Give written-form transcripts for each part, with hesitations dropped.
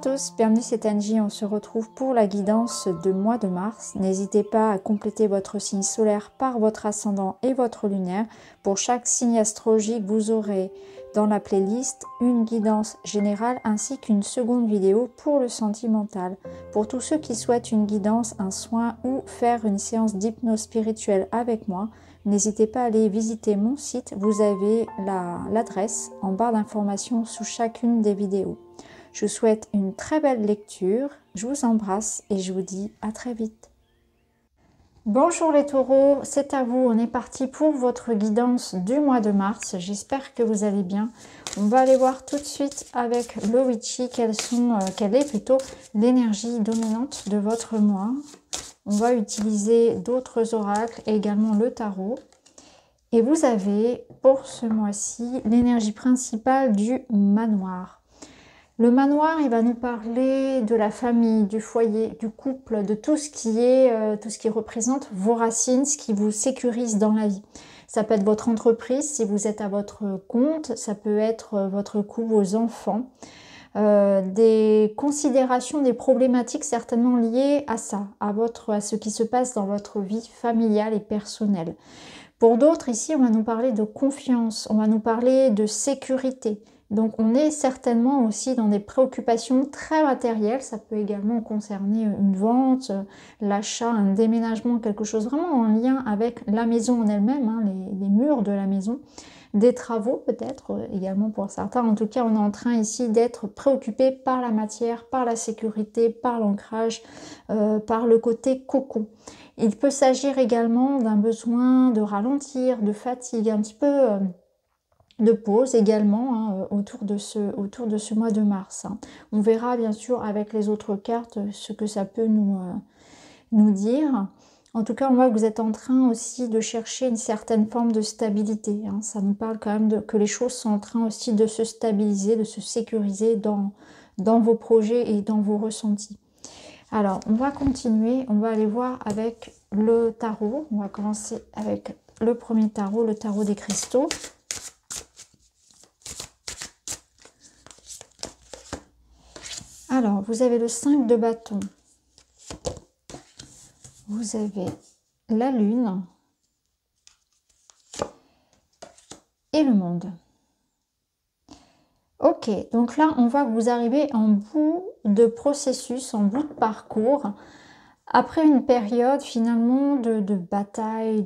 tous, bienvenue, c'est Angie, on se retrouve pour la guidance de mois de mars. N'hésitez pas à compléter votre signe solaire par votre ascendant et votre lunaire. Pour chaque signe astrologique, vous aurez dans la playlist une guidance générale ainsi qu'une seconde vidéo pour le sentimental. Pour tous ceux qui souhaitent une guidance, un soin ou faire une séance d'hypnose spirituelle avec moi, n'hésitez pas à aller visiter mon site, vous avez l'adresse en barre d'informations sous chacune des vidéos. Je vous souhaite une très belle lecture, je vous embrasse et je vous dis à très vite. Bonjour les taureaux, c'est à vous, on est parti pour votre guidance du mois de mars, j'espère que vous allez bien. On va aller voir tout de suite avec le Witchy quelle est plutôt l'énergie dominante de votre mois. On va utiliser d'autres oracles et également le tarot. Et vous avez pour ce mois-ci l'énergie principale du manoir. Le manoir, il va nous parler de la famille, du foyer, du couple, de tout ce qui représente vos racines, ce qui vous sécurise dans la vie. Ça peut être votre entreprise, si vous êtes à votre compte, ça peut être votre couple, vos enfants. Des considérations, des problématiques certainement liées à ça, à ce qui se passe dans votre vie familiale et personnelle. Pour d'autres, ici, on va nous parler de confiance, on va nous parler de sécurité. Donc, on est certainement aussi dans des préoccupations très matérielles. Ça peut également concerner une vente, l'achat, un déménagement, quelque chose vraiment en lien avec la maison en elle-même, hein, les murs de la maison. Des travaux peut-être également pour certains. En tout cas, on est en train ici d'être préoccupé par la matière, par la sécurité, par l'ancrage, par le côté cocon. Il peut s'agir également d'un besoin de ralentir, de fatigue, un petit peu de pause également hein, autour de ce mois de mars. Hein. On verra bien sûr avec les autres cartes ce que ça peut nous dire. En tout cas, on voit que vous êtes en train aussi de chercher une certaine forme de stabilité. Hein. Ça nous parle quand même que les choses sont en train aussi de se stabiliser, de se sécuriser dans vos projets et dans vos ressentis. Alors, on va continuer, on va aller voir avec le tarot. On va commencer avec le premier tarot, le tarot des cristaux. Alors, vous avez le 5 de bâton. Vous avez la lune et le monde. Ok, donc là, on voit que vous arrivez en bout de processus, en bout de parcours, après une période finalement de bataille,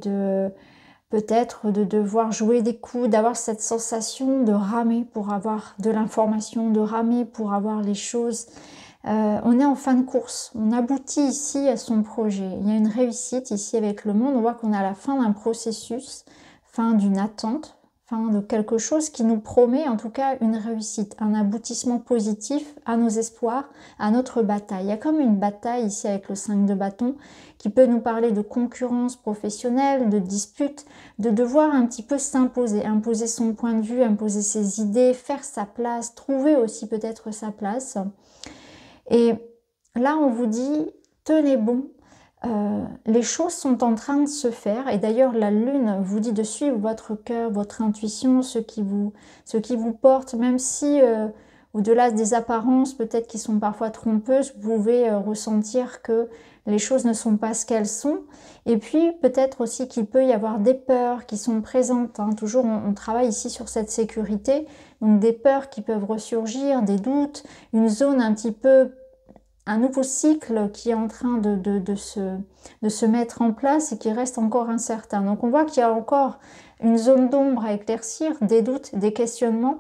peut-être de devoir jouer des coups, d'avoir cette sensation de ramer pour avoir de l'information, de ramer pour avoir les choses. On est en fin de course, on aboutit ici à son projet. Il y a une réussite ici avec le monde, on voit qu'on est à la fin d'un processus, fin d'une attente, fin de quelque chose qui nous promet en tout cas une réussite, un aboutissement positif à nos espoirs, à notre bataille. Il y a comme une bataille ici avec le 5 de bâton qui peut nous parler de concurrence professionnelle, de dispute, de devoir un petit peu s'imposer, imposer son point de vue, imposer ses idées, faire sa place, trouver aussi peut-être sa place. Et là, on vous dit, tenez bon, les choses sont en train de se faire. Et d'ailleurs, la lune vous dit de suivre votre cœur, votre intuition, ce qui vous porte, même si au-delà des apparences, peut-être qui sont parfois trompeuses, vous pouvez ressentir que les choses ne sont pas ce qu'elles sont. Et puis, peut-être aussi qu'il peut y avoir des peurs qui sont présentes. Hein. Toujours, on travaille ici sur cette sécurité. Donc, des peurs qui peuvent ressurgir, des doutes, une zone un petit peu, un nouveau cycle qui est en train de se mettre en place et qui reste encore incertain. Donc, on voit qu'il y a encore une zone d'ombre à éclaircir, des doutes, des questionnements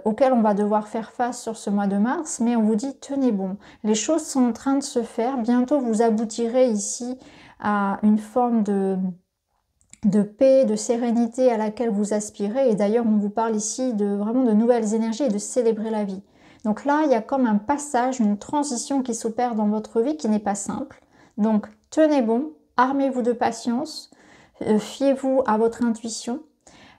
auxquels on va devoir faire face sur ce mois de mars, mais on vous dit tenez bon, les choses sont en train de se faire, bientôt vous aboutirez ici à une forme de paix, de sérénité à laquelle vous aspirez, et d'ailleurs on vous parle ici vraiment de nouvelles énergies et de célébrer la vie. Donc là, il y a comme un passage, une transition qui s'opère dans votre vie qui n'est pas simple. Donc tenez bon, armez-vous de patience, fiez-vous à votre intuition.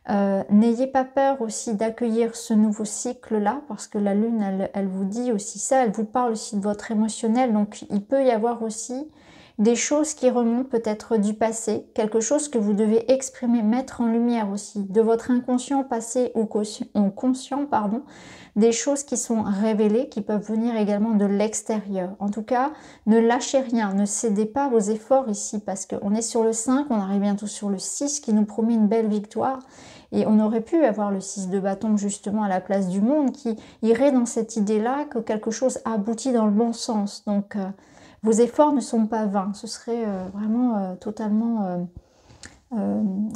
N'ayez pas peur aussi d'accueillir ce nouveau cycle-là, parce que la lune, elle vous dit aussi ça, elle vous parle aussi de votre émotionnel, donc il peut y avoir aussi des choses qui remontent peut-être du passé, quelque chose que vous devez exprimer, mettre en lumière aussi, de votre inconscient passé ou conscient, pardon, des choses qui sont révélées, qui peuvent venir également de l'extérieur. En tout cas, ne lâchez rien, ne cédez pas vos efforts ici, parce qu'on est sur le 5, on arrive bientôt sur le 6, qui nous promet une belle victoire. Et on aurait pu avoir le 6 de bâton justement à la place du monde, qui irait dans cette idée-là que quelque chose aboutit dans le bon sens. Donc, vos efforts ne sont pas vains. Ce serait vraiment totalement...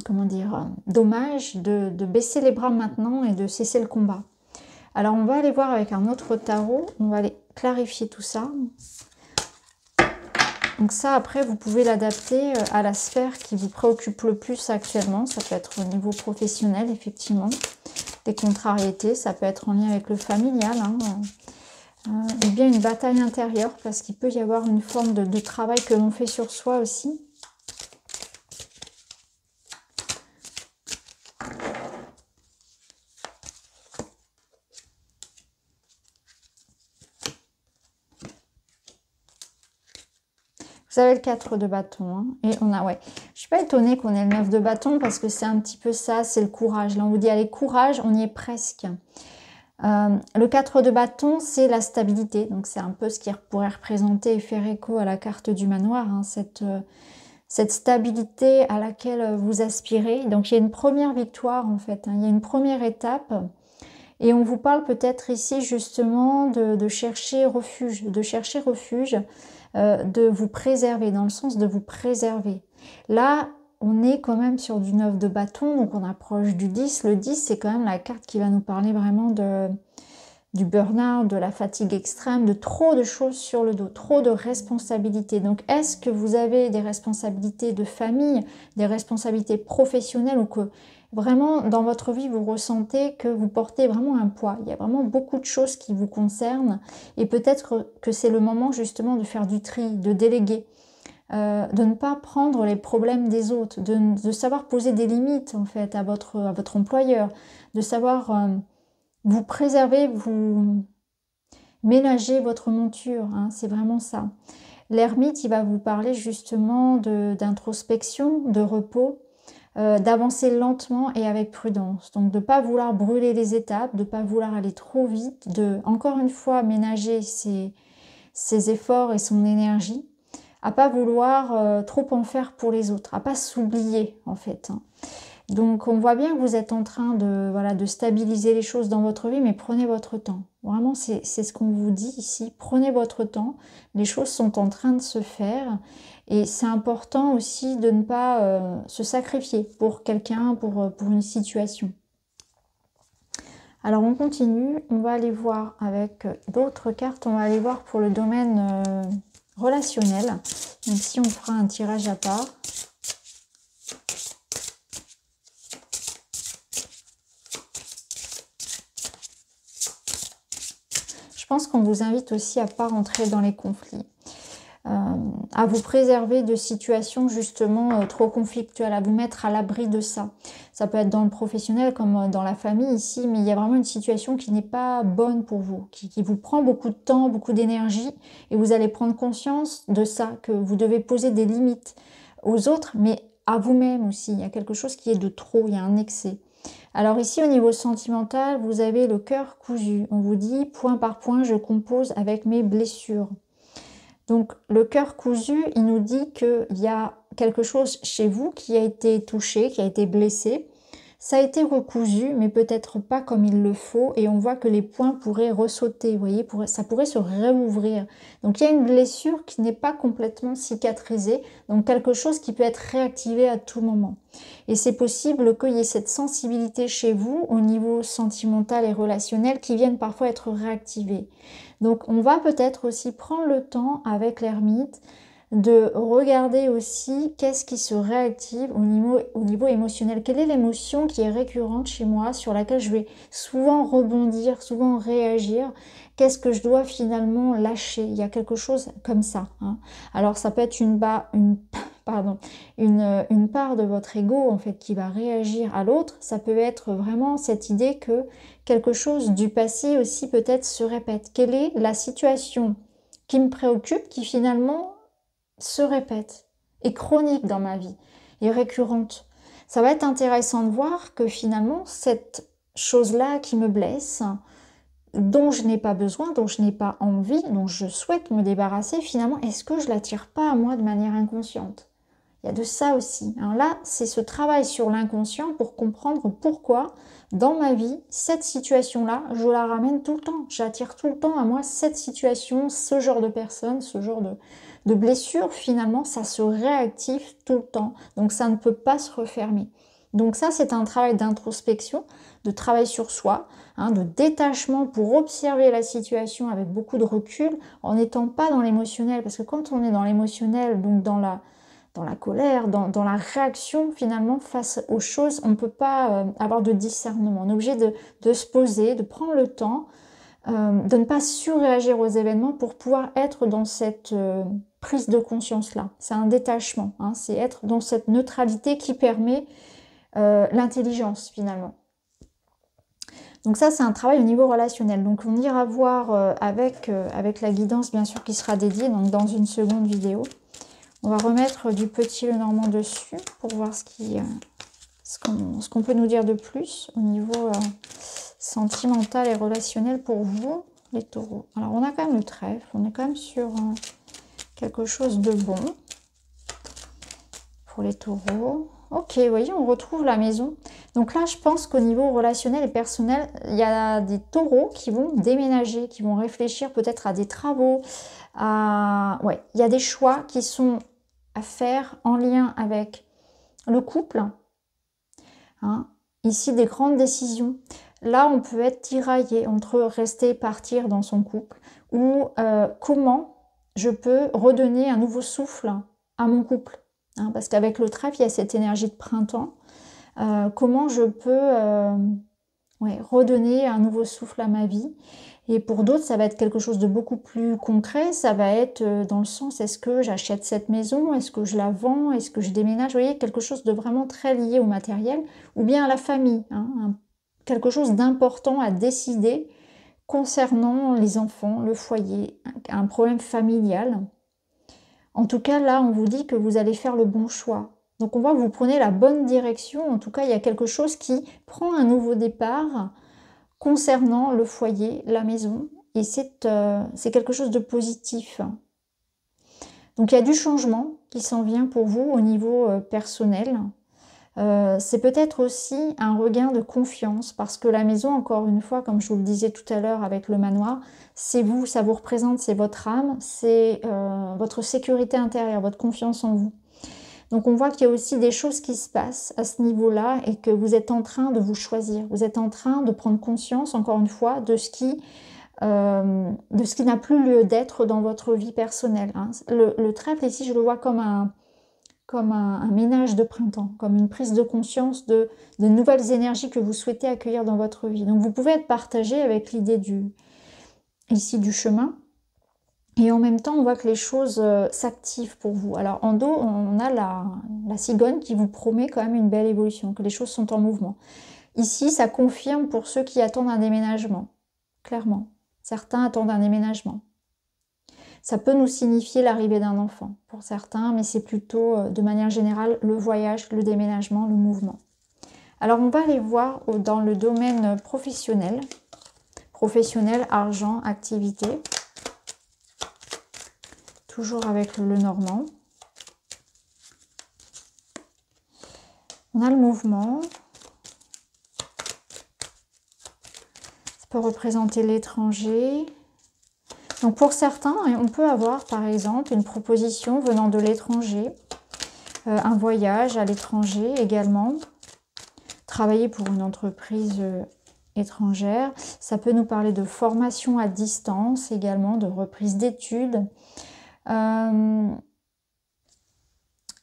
comment dire, dommage de baisser les bras maintenant et de cesser le combat. Alors on va aller voir avec un autre tarot, on va aller clarifier tout ça. Donc ça après vous pouvez l'adapter à la sphère qui vous préoccupe le plus actuellement, ça peut être au niveau professionnel effectivement, des contrariétés, ça peut être en lien avec le familial, hein. Ou bien une bataille intérieure parce qu'il peut y avoir une forme de travail que l'on fait sur soi aussi. Vous avez le 4 de bâton, hein, et on a, ouais, je suis pas étonnée qu'on ait le 9 de bâton parce que c'est un petit peu ça, c'est le courage. Là, on vous dit, allez, courage, on y est presque. Le 4 de bâton, c'est la stabilité, donc c'est un peu ce qui pourrait représenter et faire écho à la carte du manoir, hein, cette stabilité à laquelle vous aspirez. Donc, il y a une première victoire, en fait, hein, il y a une première étape. Et on vous parle peut-être ici justement de chercher refuge, de vous préserver, dans le sens de vous préserver. Là, on est quand même sur du 9 de bâton, donc on approche du 10. Le 10, c'est quand même la carte qui va nous parler vraiment du burn-out, de la fatigue extrême, de trop de choses sur le dos, trop de responsabilités. Donc, est-ce que vous avez des responsabilités de famille, des responsabilités professionnelles ou que vraiment, dans votre vie, vous ressentez que vous portez vraiment un poids. Il y a vraiment beaucoup de choses qui vous concernent. Et peut-être que c'est le moment justement de faire du tri, de déléguer, de ne pas prendre les problèmes des autres, de savoir poser des limites en fait à votre employeur, de savoir vous préserver, vous ménager votre monture. Hein, c'est vraiment ça. L'ermite, il va vous parler justement d'introspection, de repos, d'avancer lentement et avec prudence. Donc de ne pas vouloir brûler les étapes, de ne pas vouloir aller trop vite, de, encore une fois, ménager ses efforts et son énergie, à pas vouloir trop en faire pour les autres, à pas s'oublier en fait. Hein. Donc on voit bien que vous êtes en train de stabiliser les choses dans votre vie, mais prenez votre temps. Vraiment, c'est ce qu'on vous dit ici. Prenez votre temps. Les choses sont en train de se faire. Et c'est important aussi de ne pas se sacrifier pour quelqu'un, pour une situation. Alors on continue. On va aller voir avec d'autres cartes. On va aller voir pour le domaine relationnel. Même si on fera un tirage à part. Je pense qu'on vous invite aussi à ne pas rentrer dans les conflits, à vous préserver de situations justement trop conflictuelles, à vous mettre à l'abri de ça. Ça peut être dans le professionnel comme dans la famille ici, mais il y a vraiment une situation qui n'est pas bonne pour vous, qui vous prend beaucoup de temps, beaucoup d'énergie, et vous allez prendre conscience de ça, que vous devez poser des limites aux autres, mais à vous-même aussi. Il y a quelque chose qui est de trop, il y a un excès. Alors ici, au niveau sentimental, vous avez le cœur cousu. On vous dit, point par point, je compose avec mes blessures. Donc, le cœur cousu, il nous dit qu'il y a quelque chose chez vous qui a été touché, qui a été blessé. Ça a été recousu, mais peut-être pas comme il le faut. Et on voit que les points pourraient ressauter, vous voyez, ça pourrait se réouvrir. Donc, il y a une blessure qui n'est pas complètement cicatrisée. Donc, quelque chose qui peut être réactivé à tout moment. Et c'est possible qu'il y ait cette sensibilité chez vous au niveau sentimental et relationnel qui vienne parfois être réactivée. Donc, on va peut-être aussi prendre le temps avec l'ermite de regarder aussi qu'est-ce qui se réactive au niveau émotionnel. Quelle est l'émotion qui est récurrente chez moi, sur laquelle je vais souvent rebondir, souvent réagir. Qu'est-ce que je dois finalement lâcher? Il y a quelque chose comme ça. Hein. Alors ça peut être une part de votre ego en fait qui va réagir à l'autre. Ça peut être vraiment cette idée que quelque chose du passé aussi peut-être se répète. Quelle est la situation qui me préoccupe, qui finalement se répète, est chronique dans ma vie, est récurrente. Ça va être intéressant de voir que finalement, cette chose-là qui me blesse, dont je n'ai pas besoin, dont je n'ai pas envie, dont je souhaite me débarrasser, finalement, est-ce que je ne l'attire pas à moi de manière inconsciente? Il y a de ça aussi. Alors là, c'est ce travail sur l'inconscient pour comprendre pourquoi, dans ma vie, cette situation-là, je la ramène tout le temps. J'attire tout le temps à moi cette situation, ce genre de personne, ce genre de blessure. Finalement, ça se réactive tout le temps. Donc, ça ne peut pas se refermer. Donc ça, c'est un travail d'introspection, de travail sur soi, de détachement pour observer la situation avec beaucoup de recul, en n'étant pas dans l'émotionnel. Parce que quand on est dans l'émotionnel, donc dans la colère, dans la réaction finalement face aux choses, on ne peut pas avoir de discernement. On est obligé de se poser, de prendre le temps, de ne pas surréagir aux événements pour pouvoir être dans cette prise de conscience-là. C'est un détachement, c'est être dans cette neutralité qui permet l'intelligence finalement. Donc ça, c'est un travail au niveau relationnel. Donc on ira voir avec la guidance bien sûr qui sera dédiée donc dans une seconde vidéo. On va remettre du petit Lenormand dessus pour voir ce qu'on peut nous dire de plus au niveau sentimental et relationnel pour vous, les taureaux. Alors, on a quand même le trèfle, on est quand même sur quelque chose de bon pour les taureaux. Ok, vous voyez, on retrouve la maison. Donc là, je pense qu'au niveau relationnel et personnel, il y a des taureaux qui vont déménager, qui vont réfléchir peut-être à des travaux. Ouais, il y a des choix qui sont à faire en lien avec le couple. Ici, des grandes décisions. Là, on peut être tiraillé entre rester et partir dans son couple ou comment je peux redonner un nouveau souffle à mon couple. Parce qu'avec le trèfle, il y a cette énergie de printemps. Comment je peux redonner un nouveau souffle à ma vie. Et pour d'autres, ça va être quelque chose de beaucoup plus concret. Ça va être dans le sens, est-ce que j'achète cette maison? Est-ce que je la vends? Est-ce que je déménage? Vous voyez, quelque chose de vraiment très lié au matériel. Ou bien à la famille. Quelque chose d'important à décider concernant les enfants, le foyer, un problème familial. En tout cas, là, on vous dit que vous allez faire le bon choix. Donc, on voit que vous prenez la bonne direction. En tout cas, il y a quelque chose qui prend un nouveau départ concernant le foyer, la maison. Et c'est quelque chose de positif. Donc, il y a du changement qui s'en vient pour vous au niveau personnel. C'est peut-être aussi un regain de confiance parce que la maison, encore une fois, comme je vous le disais tout à l'heure avec le manoir, c'est vous, ça vous représente, c'est votre âme, c'est votre sécurité intérieure, votre confiance en vous. Donc on voit qu'il y a aussi des choses qui se passent à ce niveau-là et que vous êtes en train de vous choisir. Vous êtes en train de prendre conscience, encore une fois, de ce qui n'a plus lieu d'être dans votre vie personnelle. Le trèfle ici, je le vois comme un ménage de printemps, comme une prise de conscience de nouvelles énergies que vous souhaitez accueillir dans votre vie. Donc vous pouvez être partagé avec l'idée ici du chemin. Et en même temps, on voit que les choses s'activent pour vous. Alors en dos, on a la cigogne qui vous promet quand même une belle évolution, que les choses sont en mouvement. Ici, ça confirme pour ceux qui attendent un déménagement, clairement. Certains attendent un déménagement. Ça peut nous signifier l'arrivée d'un enfant pour certains, mais c'est plutôt de manière générale le voyage, le déménagement, le mouvement. Alors on va aller voir dans le domaine professionnel, argent, activité. Toujours avec le Lenormand. On a le mouvement. Ça peut représenter l'étranger. Donc pour certains, on peut avoir par exemple une proposition venant de l'étranger, un voyage à l'étranger également, travailler pour une entreprise étrangère. Ça peut nous parler de formation à distance également, de reprise d'études.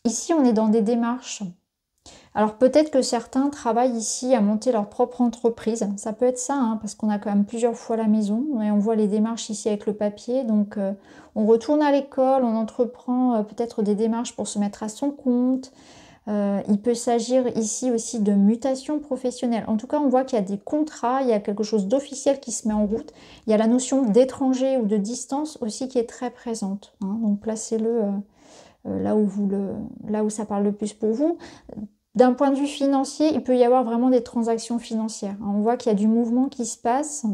Ici, on est dans des démarches. Alors peut-être que certains travaillent ici à monter leur propre entreprise. Ça peut être ça, parce qu'on a quand même plusieurs fois la maison. Et on voit les démarches ici avec le papier. Donc on retourne à l'école, on entreprend peut-être des démarches pour se mettre à son compte. Il peut s'agir ici aussi de mutation professionnelle. En tout cas, on voit qu'il y a des contrats, il y a quelque chose d'officiel qui se met en route. Il y a la notion d'étranger ou de distance aussi qui est très présente. Donc placez-le là où ça parle le plus pour vous. D'un point de vue financier, il peut y avoir vraiment des transactions financières. On voit qu'il y a du mouvement qui se passe.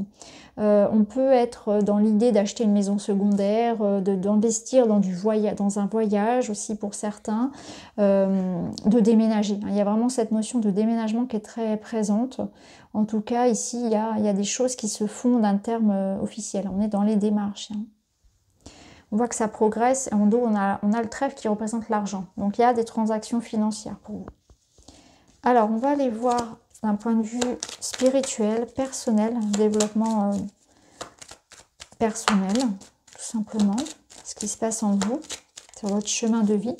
On peut être dans l'idée d'acheter une maison secondaire, d'investir dans un voyage aussi pour certains, de déménager. Il y a vraiment cette notion de déménagement qui est très présente. En tout cas, ici, il y a des choses qui se font d'un terme officiel. On est dans les démarches. On voit que ça progresse. Et en dos, on a le trèfle qui représente l'argent. Donc, il y a des transactions financières pour vous. Alors, on va aller voir d'un point de vue spirituel, personnel, développement personnel, tout simplement, ce qui se passe en vous, sur votre chemin de vie.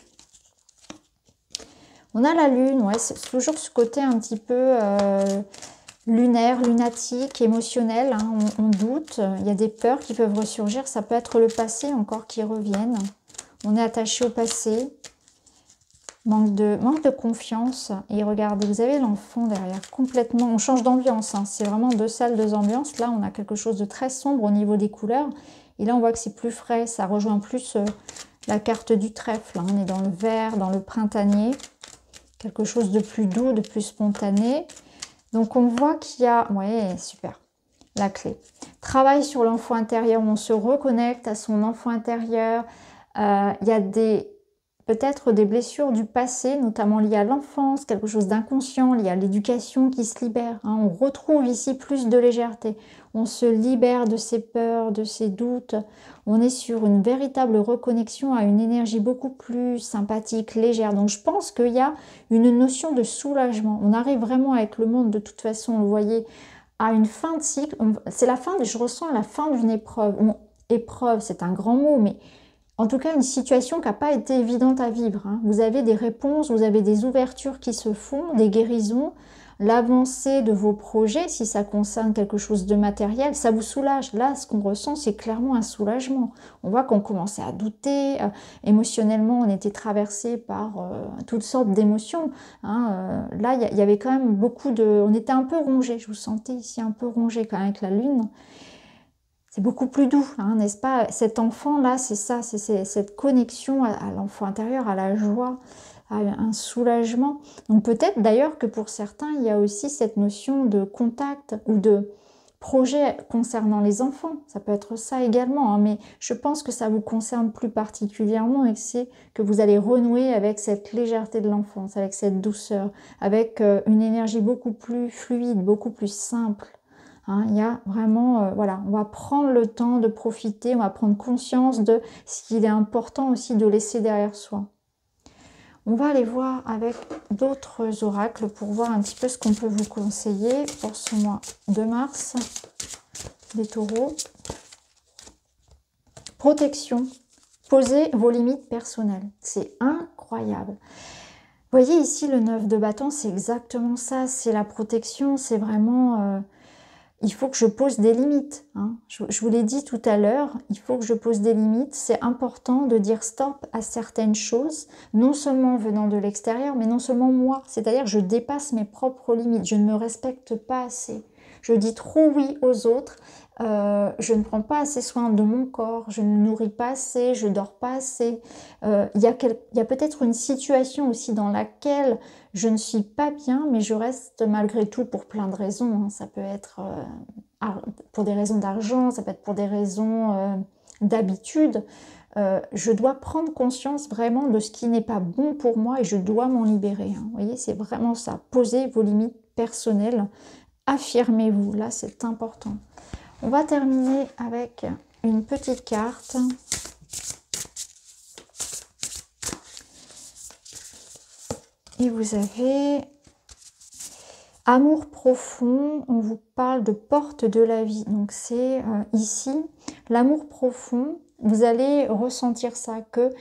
On a la lune, ouais, c'est toujours ce côté un petit peu lunaire, lunatique, émotionnel, hein, on doute, il y a des peurs qui peuvent ressurgir, ça peut être le passé encore qui reviennent. On est attaché au passé. Manque de confiance. Et regardez, vous avez l'enfant derrière, complètement. On change d'ambiance, hein. C'est vraiment deux salles, deux ambiances. Là, on a quelque chose de très sombre au niveau des couleurs. Et là, on voit que c'est plus frais. Ça rejoint plus la carte du trèfle. Hein. On est dans le vert, dans le printanier. Quelque chose de plus doux, de plus spontané. Donc, on voit qu'il y a... Ouais, super. La clé. Travail sur l'enfant intérieur. On se reconnecte à son enfant intérieur. Il y a peut-être des blessures du passé, notamment liées à l'enfance, quelque chose d'inconscient, lié à l'éducation qui se libère. Hein. On retrouve ici plus de légèreté. On se libère de ses peurs, de ses doutes. On est sur une véritable reconnexion à une énergie beaucoup plus sympathique, légère. Donc je pense qu'il y a une notion de soulagement. On arrive vraiment avec le monde, de toute façon, vous voyez, à une fin de cycle. C'est la fin, je ressens la fin d'une épreuve. Épreuve, c'est un grand mot, mais... En tout cas, une situation qui n'a pas été évidente à vivre. Hein. Vous avez des réponses, vous avez des ouvertures qui se font, des guérisons, l'avancée de vos projets, si ça concerne quelque chose de matériel, ça vous soulage. Là, ce qu'on ressent, c'est clairement un soulagement. On voit qu'on commençait à douter. Émotionnellement, on était traversé par toutes sortes d'émotions. Hein. Là, il y avait quand même beaucoup de... On était un peu rongé. Je vous sentais ici un peu rongé quand même avec la lune. C'est beaucoup plus doux, hein, n'est-ce pas? Cet enfant-là, c'est ça, c'est cette connexion à l'enfant intérieur, à la joie, à un soulagement. Donc peut-être d'ailleurs que pour certains, il y a aussi cette notion de contact ou de projet concernant les enfants. Ça peut être ça également, hein, mais je pense que ça vous concerne plus particulièrement et que c'est que vous allez renouer avec cette légèreté de l'enfance, avec cette douceur, avec une énergie beaucoup plus fluide, beaucoup plus simple. Hein, il y a vraiment, voilà, on va prendre le temps de profiter, on va prendre conscience de ce qu'il est important aussi de laisser derrière soi. On va aller voir avec d'autres oracles pour voir un petit peu ce qu'on peut vous conseiller pour ce mois de mars, des taureaux. Protection, posez vos limites personnelles, c'est incroyable. Vous voyez ici le 9 de bâton, c'est exactement ça, c'est la protection, c'est vraiment... il faut que je pose des limites. Hein. Je vous l'ai dit tout à l'heure, il faut que je pose des limites. C'est important de dire stop à certaines choses, non seulement venant de l'extérieur, mais non seulement moi. C'est-à-dire que je dépasse mes propres limites, je ne me respecte pas assez. Je dis trop oui aux autres, je ne prends pas assez soin de mon corps, je ne nourris pas assez, je dors pas assez. Il y a peut-être une situation aussi dans laquelle je ne suis pas bien, mais je reste malgré tout pour plein de raisons. Hein. Ça peut être pour des raisons d'argent, ça peut être pour des raisons d'habitude. Je dois prendre conscience vraiment de ce qui n'est pas bon pour moi et je dois m'en libérer. Hein. Vous voyez, c'est vraiment ça. Posez vos limites personnelles. Affirmez-vous, là c'est important. On va terminer avec une petite carte. Et vous avez amour profond, on vous parle de porte de la vie. Donc c'est ici, l'amour profond, vous allez ressentir ça, que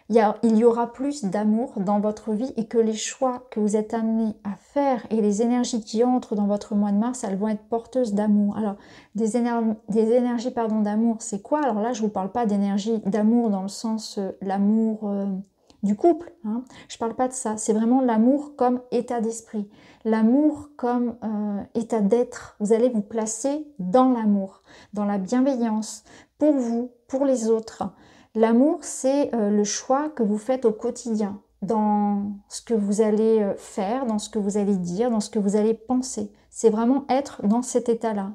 il y aura plus d'amour dans votre vie et que les choix que vous êtes amenés à faire et les énergies qui entrent dans votre mois de mars, elles vont être porteuses d'amour. Alors, des énergies d'amour, c'est quoi? Alors là, je ne vous parle pas d'énergie d'amour dans le sens l'amour du couple. Hein. Je ne parle pas de ça. C'est vraiment l'amour comme état d'esprit. L'amour comme état d'être. Vous allez vous placer dans l'amour, dans la bienveillance, pour vous, pour les autres. L'amour, c'est le choix que vous faites au quotidien, dans ce que vous allez faire, dans ce que vous allez dire, dans ce que vous allez penser. C'est vraiment être dans cet état-là.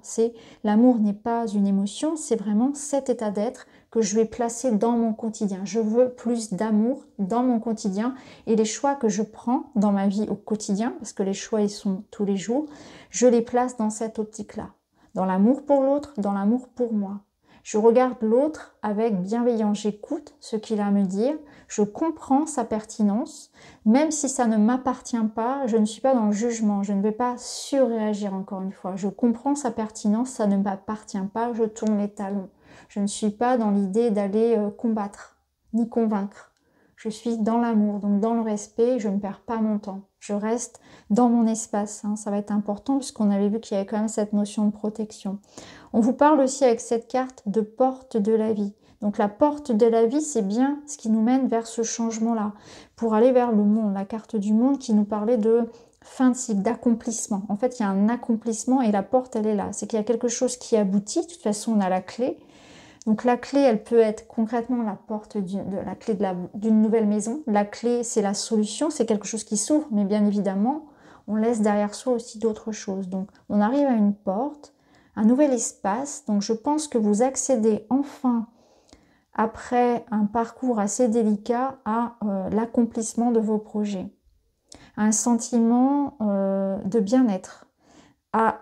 L'amour n'est pas une émotion, c'est vraiment cet état d'être que je vais placer dans mon quotidien. Je veux plus d'amour dans mon quotidien et les choix que je prends dans ma vie au quotidien, parce que les choix ils sont tous les jours, je les place dans cette optique-là. Dans l'amour pour l'autre, dans l'amour pour moi. Je regarde l'autre avec bienveillance, j'écoute ce qu'il a à me dire, je comprends sa pertinence, même si ça ne m'appartient pas, je ne suis pas dans le jugement, je ne vais pas surréagir encore une fois. Je comprends sa pertinence, ça ne m'appartient pas, je tourne les talons. Je ne suis pas dans l'idée d'aller combattre, ni convaincre. Je suis dans l'amour, donc dans le respect, je ne perds pas mon temps. Je reste dans mon espace, hein. Ça va être important puisqu'on avait vu qu'il y avait quand même cette notion de protection. On vous parle aussi avec cette carte de porte de la vie. Donc la porte de la vie, c'est bien ce qui nous mène vers ce changement-là, pour aller vers le monde. La carte du monde qui nous parlait de fin de cycle, d'accomplissement. En fait, il y a un accomplissement et la porte, elle est là. C'est qu'il y a quelque chose qui aboutit. De toute façon, on a la clé. Donc la clé, elle peut être concrètement la porte la clé d'une nouvelle maison. La clé, c'est la solution, c'est quelque chose qui s'ouvre, mais bien évidemment, on laisse derrière soi aussi d'autres choses. Donc on arrive à une porte, un nouvel espace. Donc je pense que vous accédez enfin, après un parcours assez délicat, à l'accomplissement de vos projets. À un sentiment de bien-être, à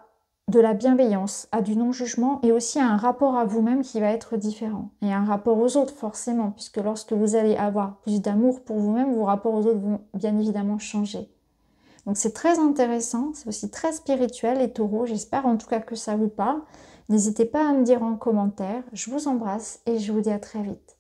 de la bienveillance, à du non-jugement et aussi à un rapport à vous-même qui va être différent. Et un rapport aux autres forcément, puisque lorsque vous allez avoir plus d'amour pour vous-même, vos rapports aux autres vont bien évidemment changer. Donc c'est très intéressant, c'est aussi très spirituel les taureaux, j'espère en tout cas que ça vous parle. N'hésitez pas à me dire en commentaire, je vous embrasse et je vous dis à très vite.